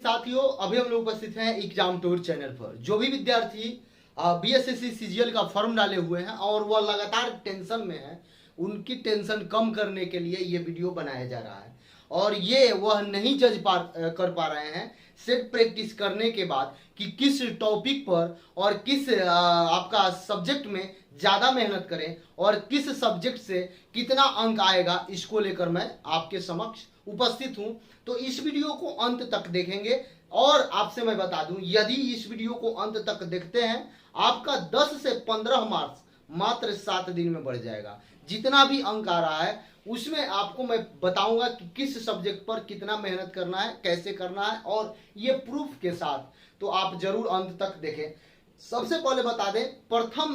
साथियों, अभी हम लोग उपस्थित हैं एग्जाम टूर चैनल पर। जो भी विद्यार्थी बीएसएससी सीजीएल का फॉर्म डाले हुए हैं और वह लगातार टेंशन में है, उनकी टेंशन कम करने के लिए ये वीडियो बनाया जा रहा है। और ये वह नहीं जज कर पा रहे हैं सेट प्रैक्टिस करने के बाद कि किस टॉपिक पर और किस आपका सब्जेक्ट में ज़्यादा मेहनत करें और किस सब्जेक्ट से कितना अंक आएगा, इसको लेकर मैं आपके समक्ष उपस्थित हूं। तो इस वीडियो को अंत तक देखेंगे और आपसे मैं बता दूं, यदि इस वीडियो को अंत तक देखते हैं, आपका 10 से 15 मार्क्स मात्र 7 दिन में बढ़ जाएगा। जितना भी अंक आ रहा है उसमें आपको मैं बताऊंगा कि किस सब्जेक्ट पर कितना मेहनत करना है, कैसे करना है, और ये प्रूफ के साथ। तो आप जरूर अंत तक देखें। सबसे पहले बता दें, प्रथम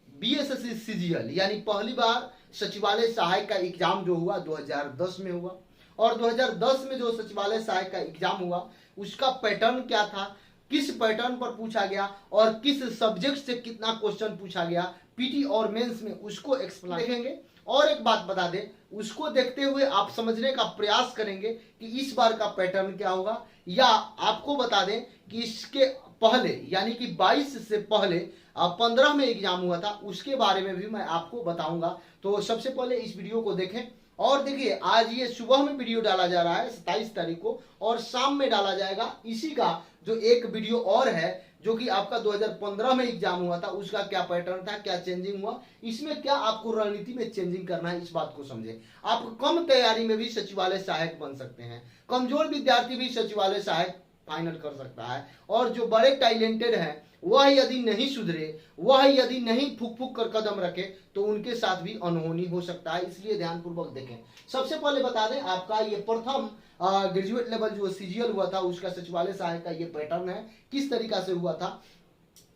बीएसएससी सीजीएल यानी पहली बार सचिवालय सहायक का एग्जाम जो हुआ 2010 में हुआ, और 2010 में जो सचिवालय सहायक का एग्जाम हुआ उसका पैटर्न क्या था, किस पैटर्न पर पूछा गया और किस सब्जेक्ट से कितना क्वेश्चन पूछा गया पीटी और मेंस में, उसको एक्सप्लेन देखेंगे। और एक बात बता दें, उसको देखते हुए आप समझने का प्रयास करेंगे कि इस बार का पैटर्न क्या होगा। या आपको बता दें कि इसके पहले यानी कि 22 से पहले 15 में एग्जाम हुआ था, उसके बारे में भी मैं आपको बताऊंगा। तो सबसे पहले इस वीडियो को देखें। और देखिए, आज ये सुबह में वीडियो डाला जा रहा है 27 तारीख को, और शाम में डाला जाएगा इसी का जो एक वीडियो और है, जो कि आपका 2015 में एग्जाम हुआ था, उसका क्या पैटर्न था, क्या चेंजिंग हुआ, इसमें क्या आपको रणनीति में चेंजिंग करना है, इस बात को समझे। आप कम तैयारी में भी सचिवालय सहायक बन सकते हैं, कमजोर विद्यार्थी भी सचिवालय सहायक फाइनल कर सकता है। और जो बड़े टैलेंटेड हैं वह यदि नहीं सुधरे, वह यदि नहीं फूक फूक कर कदम रखे, तो उनके साथ भी अनहोनी हो सकता है। इसलिए ध्यानपूर्वक देखें। सबसे पहले बता दें, आपका ये प्रथम ग्रेजुएट लेवल जो सीजीएल हुआ था उसका सचिवालय सहायक का ये पैटर्न है, किस तरीका से हुआ था।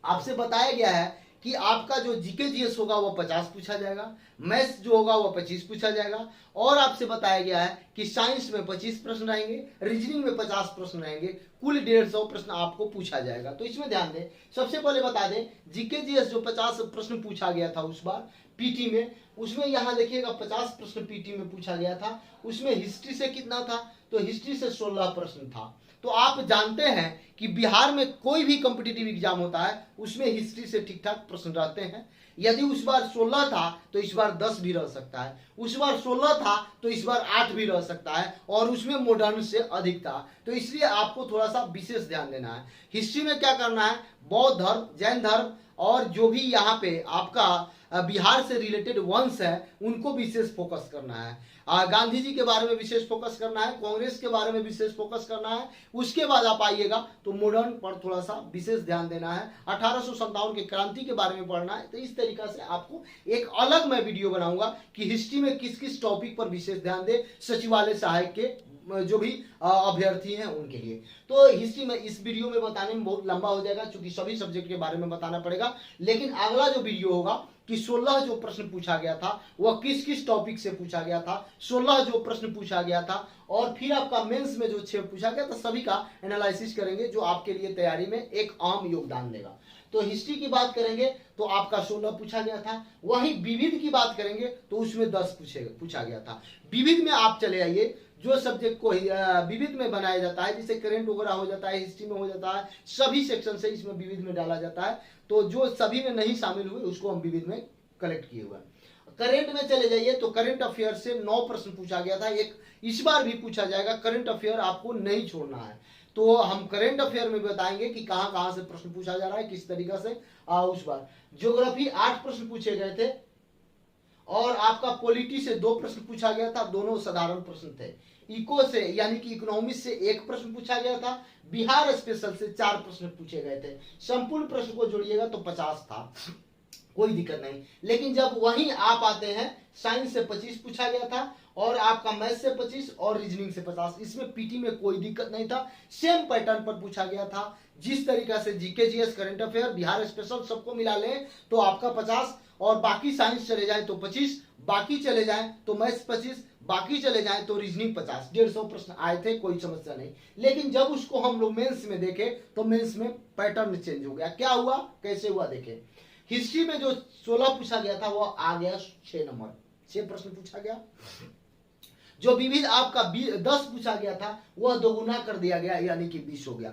आपसे बताया गया है कि आपका जो जीके जीएस होगा वो 50 पूछा जाएगा, मैथ्स जो होगा वो 25 पूछा जाएगा, और आपसे बताया गया है कि साइंस में 25 प्रश्न रहेंगे, रीजनिंग में 50 प्रश्न रहेंगे, कुल 150 प्रश्न आपको पूछा जाएगा। तो इसमें ध्यान दें। सबसे पहले बता दें, जीके जीएस जो 50 प्रश्न पूछा गया था उस बार पीटी में, उसमें यहां देखिएगा 50 प्रश्न पीटी में पूछा गया था। उसमें हिस्ट्री से कितना था, तो हिस्ट्री से 16 प्रश्न था। तो आप जानते हैं कि बिहार में कोई भी कॉम्पिटिटिव एग्जाम होता है उसमें हिस्ट्री से ठीक ठाक प्रश्न रहते हैं। यदि उस बार 16 था तो इस बार 10 भी रह सकता है, उस बार 16 था तो इस बार 8 भी रह सकता है, और उसमें मॉडर्न से अधिक था। तो इसलिए आपको थोड़ा सा विशेष ध्यान देना है। हिस्ट्री में क्या करना है, बौद्ध धर्म, जैन धर्म और जो भी यहाँ पे आपका बिहार से रिलेटेड वंश है उनको विशेष फोकस करना है। गांधी जी के बारे में विशेष फोकस करना है, कांग्रेस के बारे में विशेष फोकस करना है। उसके बाद आप आइएगा तो मॉडर्न पर थोड़ा सा विशेष ध्यान देना है, 1857 के क्रांति के बारे में पढ़ना है। तो इस तरीका से आपको एक अलग मैं वीडियो बनाऊंगा कि हिस्ट्री में किस किस टॉपिक पर विशेष ध्यान दे सचिवालय सहायक के जो भी अभ्यर्थी हैं उनके लिए। तो हिस्ट्री में इस वीडियो में बताने में बहुत लंबा हो जाएगा, क्योंकि सभी सब्जेक्ट के बारे में बताना पड़ेगा। लेकिन अगला जो वीडियो होगा कि 16 जो प्रश्न पूछा गया था वह किस किस टॉपिक से पूछा गया था, 16 जो प्रश्न पूछा गया था, और फिर आपका मेंस में जो 6 पूछा गया था, सभी का एनालिसिस करेंगे, जो आपके लिए तैयारी में एक आम योगदान देगा। तो हिस्ट्री की बात करेंगे तो आपका 16 पूछा गया था। वहीं विविध की बात करेंगे तो उसमें 10 पूछा गया था। विविध में आप चले आइए, जो सब्जेक्ट को विविध में बनाया जाता है, जिसे करंट वगैरह हो जाता है, हिस्ट्री में हो जाता है, सभी सेक्शन से इसमें विविध में डाला जाता है। तो जो सभी में नहीं शामिल हुए उसको हम विविध में कलेक्ट किए हुए। करंट में चले जाइए तो करंट अफेयर से 9 प्रश्न पूछा गया था, एक इस बार भी पूछा जाएगा। करंट अफेयर आपको नहीं छोड़ना है। तो हम करंट अफेयर में बताएंगे कि कहां कहां से प्रश्न पूछा जा रहा है, किस तरीका से। उस बार ज्योग्राफी 8 प्रश्न पूछे गए थे, और आपका पॉलिटी से 2 प्रश्न पूछा गया था, दोनों साधारण प्रश्न थे। इको से यानी कि इकोनॉमिक्स से 1 प्रश्न पूछा गया था। बिहार स्पेशल से 4 प्रश्न पूछे गए थे। संपूर्ण प्रश्न को जोड़िएगा तो 50 था, कोई दिक्कत नहीं। लेकिन जब वहीं आप आते हैं, साइंस से 25 पूछा गया था, और आपका मैथ से 25 और रीजनिंग से 50। इसमें पीटी में कोई दिक्कत नहीं था, सेम पैटर्न पर पूछा गया था। जिस तरीका से GK GS, current affair, Bihar special सबको मिला लें तो आपका 50, और बाकी साइंस चले जाए तो 25, बाकी चले जाए तो मैथ्स 25, बाकी चले जाए तो रीजनिंग 50। 150 प्रश्न आए थे, कोई समस्या नहीं। लेकिन जब उसको हम लोग मेंस में देखे तो मेंस में पैटर्न चेंज हो गया। क्या हुआ, कैसे हुआ, देखे। हिस्ट्री में जो 16 पूछा गया था वो आ गया 6 नंबर, 6 प्रश्न पूछा गया। जो विविध आपका 10 पूछा गया था वह दोगुना कर दिया गया, यानी कि 20 हो गया।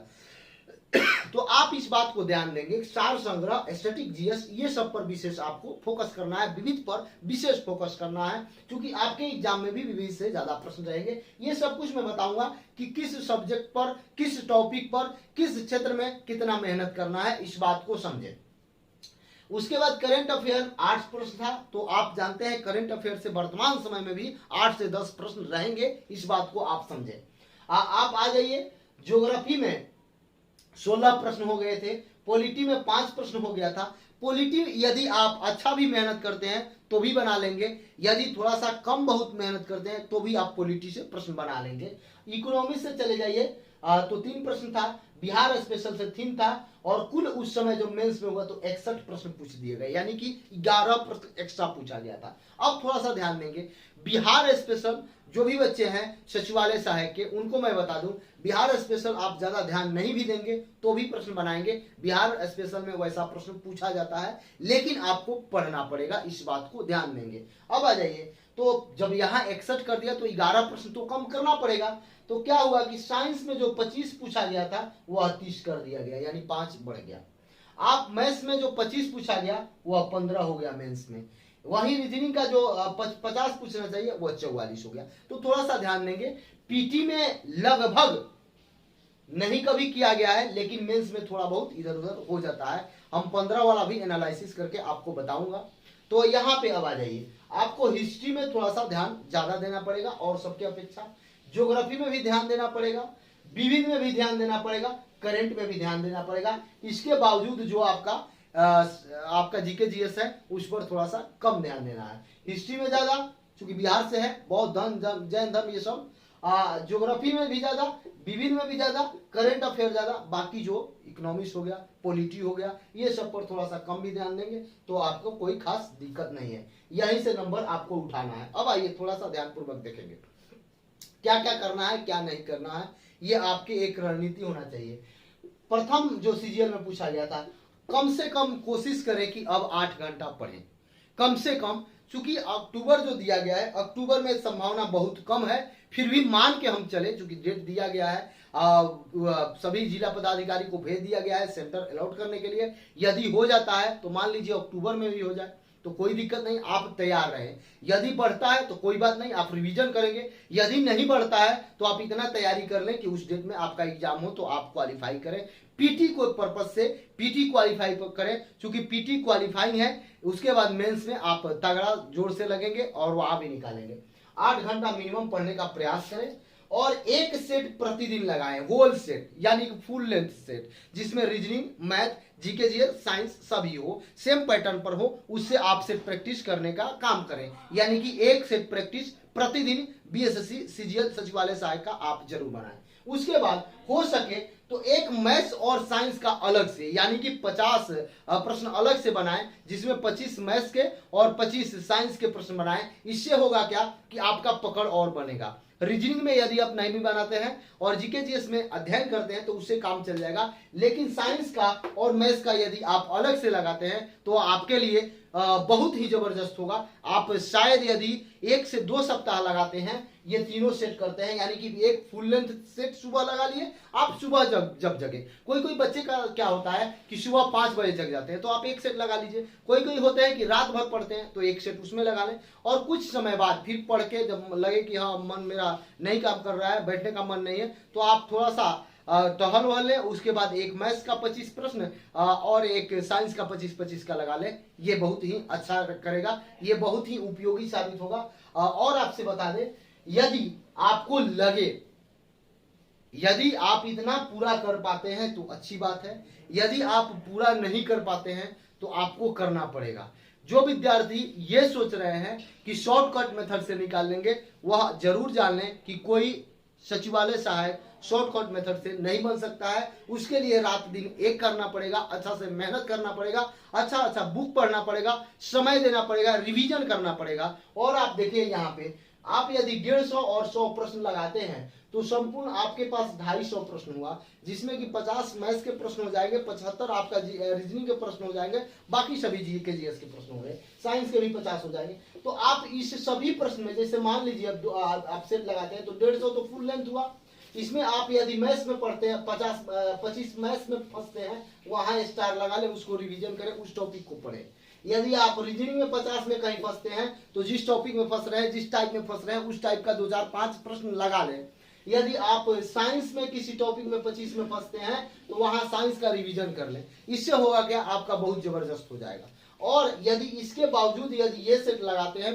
तो आप इस बात को ध्यान देंगे, सार संग्रह, स्टैटिक जीएस, ये सब पर विशेष आपको फोकस करना है, विविध पर विशेष फोकस करना है, क्योंकि आपके एग्जाम में भी विविध से ज्यादा प्रश्न रहेंगे। ये सब कुछ मैं बताऊंगा कि किस सब्जेक्ट पर, किस टॉपिक पर, किस क्षेत्र में कितना मेहनत करना है, इस बात को समझें। उसके बाद करंट अफेयर 8 प्रश्न था, तो आप जानते हैं करंट अफेयर से वर्तमान समय में भी 8 से 10 प्रश्न रहेंगे, इस बात को आप समझें। आप आ जाइए, ज्योग्राफी में 16 प्रश्न हो गए थे, पॉलिटी में 5 प्रश्न हो गया था। पॉलिटी यदि आप अच्छा भी मेहनत करते हैं तो भी बना लेंगे, यदि थोड़ा सा कम बहुत मेहनत करते हैं तो भी आप पॉलिटी से प्रश्न बना लेंगे। इकोनॉमिक्स से चले जाइए तो 3 प्रश्न था, बिहार स्पेशल से 3 था, और कुल उस समय जो मेंस में हुआ तो 61 प्रश्न पूछ दिए गए, यानी कि 11 प्रश्न एक्स्ट्रा पूछा गया था। अब थोड़ा सा ध्यान देंगे, बिहार स्पेशल जो भी बच्चे हैं सचिवालय सहायक के, उनको मैं बता दूं, बिहार स्पेशल आप ज्यादा ध्यान नहीं भी देंगे तो भी प्रश्न बनाएंगे। बिहार स्पेशल में वैसा प्रश्न पूछा जाता है, लेकिन आपको पढ़ना पड़ेगा, इस बात को ध्यान देंगे। अब आ जाइए, तो जब यहाँ 61 कर दिया तो 11 प्रश्न तो कम करना पड़ेगा। तो क्या हुआ कि साइंस में जो 25 पूछा गया था वह 30 कर दिया गया, यानी 5 बढ़ गया। आप मैथ्स में जो 25 पूछा गया वह 15 हो गया मेंस में। वही रीजनिंग का जो 50 पूछना चाहिए वह 44 हो गया। तो थोड़ा सा ध्यान देंगे, पीटी में लगभग नहीं कभी किया गया है, लेकिन मेंस में थोड़ा बहुत इधर उधर हो जाता है। हम 15 वाला भी एनालिसिस करके आपको बताऊंगा। तो यहाँ पे अब आ जाइए, आपको हिस्ट्री में थोड़ा सा ध्यान ज्यादा देना पड़ेगा और सबके अपेक्षा, ज्योग्राफी में भी ध्यान देना पड़ेगा, विविध में भी ध्यान देना पड़ेगा, करंट में भी ध्यान देना पड़ेगा। इसके बावजूद जो आपका जीके जीएस है उस पर थोड़ा सा कम ध्यान देना है। हिस्ट्री में ज्यादा, क्योंकि बिहार से है, बौद्ध धर्म, जैन धर्म, ये सब। ज्योग्राफी में भी ज्यादा, विविध में भी ज्यादा, करंट अफेयर ज्यादा, बाकी जो इकोनॉमिक्स हो गया, पॉलिटी हो गया, ये सब पर थोड़ा सा कम भी ध्यान देंगे तो आपको कोई खास दिक्कत नहीं है, यहीं से नंबर आपको उठाना है। अब आइए थोड़ा सा ध्यानपूर्वक देखेंगे क्या क्या करना है, क्या नहीं करना है, ये आपकी एक रणनीति होना चाहिए। प्रथम जो सीजीएल में पूछा गया था, कम से कम कोशिश करें कि अब 8 घंटा पढ़ें, कम से कम, क्योंकि अक्टूबर जो दिया गया है, अक्टूबर में संभावना बहुत कम है, फिर भी मान के हम चले, क्योंकि डेट दिया गया है, सभी जिला पदाधिकारी को भेज दिया गया है सेंटर अलॉट करने के लिए। यदि हो जाता है तो मान लीजिए अक्टूबर में भी हो जाए तो कोई दिक्कत नहीं, आप तैयार रहें। यदि बढ़ता है तो कोई बात नहीं, आप रिवीजन करेंगे। यदि नहीं बढ़ता है तो आप इतना तैयारी कर लें कि उस डेट में आपका एग्जाम हो तो आप क्वालिफाई करें। पीटी को पर्पज से पीटी क्वालिफाई करें, क्योंकि पीटी क्वालिफाइंग है, उसके बाद मेंस में आप तगड़ा जोर से लगेंगे और वहां भी निकालेंगे। 8 घंटा मिनिमम पढ़ने का प्रयास करें और एक सेट प्रतिदिन लगाएं, होल सेट यानी कि फुल लेंथ सेट, जिसमें reasoning, math, GK GS, science सभी हो, सेम पैटर्न पर हो, उससे आप सेट प्रैक्टिस करने का काम करें। यानी कि एक सेट प्रैक्टिस प्रतिदिन बीएसएससी सीजीएल सचिवालय सहायक का आप जरूर बनाएं। उसके बाद हो सके तो एक मैथ्स और साइंस का अलग से, यानी कि 50 प्रश्न अलग से बनाएं, जिसमें 25 मैथ्स के और 25 साइंस के प्रश्न बनाएं। इससे होगा क्या कि आपका पकड़ और बनेगा। रीजनिंग में यदि आप नहीं भी बनाते हैं और जीके जीएस में अध्ययन करते हैं तो उससे काम चल जाएगा, लेकिन साइंस का और मैथ्स का यदि आप अलग से लगाते हैं तो आपके लिए बहुत ही जबरदस्त होगा। आप शायद यदि 1 से 2 सप्ताह लगाते हैं, ये तीनों सेट करते हैं, यानी कि एक फुल लेंथ सेट सुबह लगा लिए, आप सुबह जब जगे। कोई कोई बच्चे का क्या होता है कि सुबह 5 बजे जग जाते हैं तो आप एक सेट लगा लीजिए। कोई कोई होते हैं कि रात भर पढ़ते हैं तो एक सेट उसमें लगा लें, और कुछ समय बाद फिर पढ़ के जब लगे कि हाँ मन मेरा नहीं काम कर रहा है, बैठने का मन नहीं है, तो आप थोड़ा सा टहल वहल लें। उसके बाद एक मैथ्स का 25 प्रश्न और एक साइंस का 25-25 का लगा लें। ये बहुत ही अच्छा करेगा, ये बहुत ही उपयोगी साबित होगा। और आपसे बता दें, यदि आपको लगे, यदि आप इतना पूरा कर पाते हैं तो अच्छी बात है, यदि आप पूरा नहीं कर पाते हैं तो आपको करना पड़ेगा। जो विद्यार्थी ये सोच रहे हैं कि शॉर्टकट मेथड से निकाल लेंगे, वह जरूर जान लें कि कोई सचिवालय सहायक शॉर्टकट मेथड से नहीं बन सकता है। उसके लिए रात दिन एक करना पड़ेगा, अच्छा से मेहनत करना पड़ेगा, अच्छा बुक पढ़ना पड़ेगा, समय देना पड़ेगा, रिवीजन करना पड़ेगा। और आप देखिए यहाँ पे आप यदि 150 और 100 प्रश्न लगाते हैं तो संपूर्ण आपके पास 250 प्रश्न हुआ, जिसमें कि 50 मैथ्स के प्रश्न हो जाएंगे, 75 आपका रीजनिंग के प्रश्न हो जाएंगे, बाकी सभी जीके जीएस के प्रश्न हो गए, साइंस के भी 50 हो जाएंगे। तो आप इस सभी प्रश्न में, जैसे मान लीजिए आप सेट लगाते हैं तो 150 तो फुल लेंथ हुआ। इसमें आप यदि मैथ्स में पढ़ते हैं 25 मैथ्स में फंसते हैं, वहां स्टार लगा ले, उसको रिवीजन करें, उस टॉपिक को पढ़े। यदि आप रीजनिंग में 50 में कहीं फंसते हैं तो जिस टॉपिक में फंस रहे हैं, जिस टाइप में फंस रहे हैं, उस टाइप का 2 4 5 प्रश्न लगा लें। यदि आप साइंस में किसी टॉपिक में 25 में फंसते हैं तो वहां साइंस का रिवीजन कर लें। इससे होगा क्या, आपका बहुत जबरदस्त हो जाएगा। और यदि इसके बावजूद यदि ये सेट लगाते हैं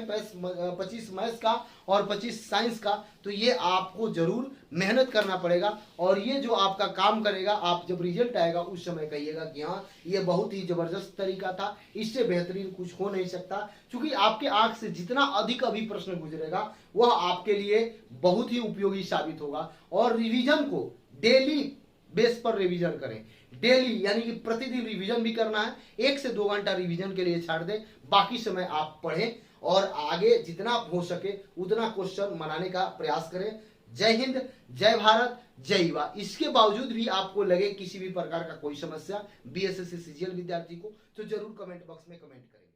25 मैथ्स का और 25 साइंस का, तो ये आपको जरूर मेहनत करना पड़ेगा। और ये जो आपका काम करेगा, आप जब रिजल्ट आएगा उस समय कहिएगा कि हाँ ये बहुत ही जबरदस्त तरीका था, इससे बेहतरीन कुछ हो नहीं सकता। क्योंकि आपके आंख से जितना अधिक अभी प्रश्न गुजरेगा वह आपके लिए बहुत ही उपयोगी साबित होगा। और रिवीजन को डेली बेस पर रिवीजन करें, डेली यानी कि प्रतिदिन रिवीजन भी करना है। 1 से 2 घंटा रिवीजन के लिए छाड़ दें, बाकी समय आप पढ़ें और आगे जितना हो सके उतना क्वेश्चन बनाने का प्रयास करें। जय हिंद, जय भारत, जय युवा। इसके बावजूद भी आपको लगे किसी भी प्रकार का कोई समस्या बीएसएससी सीजीएल विद्यार्थी को, तो जरूर कमेंट बॉक्स में कमेंट करें।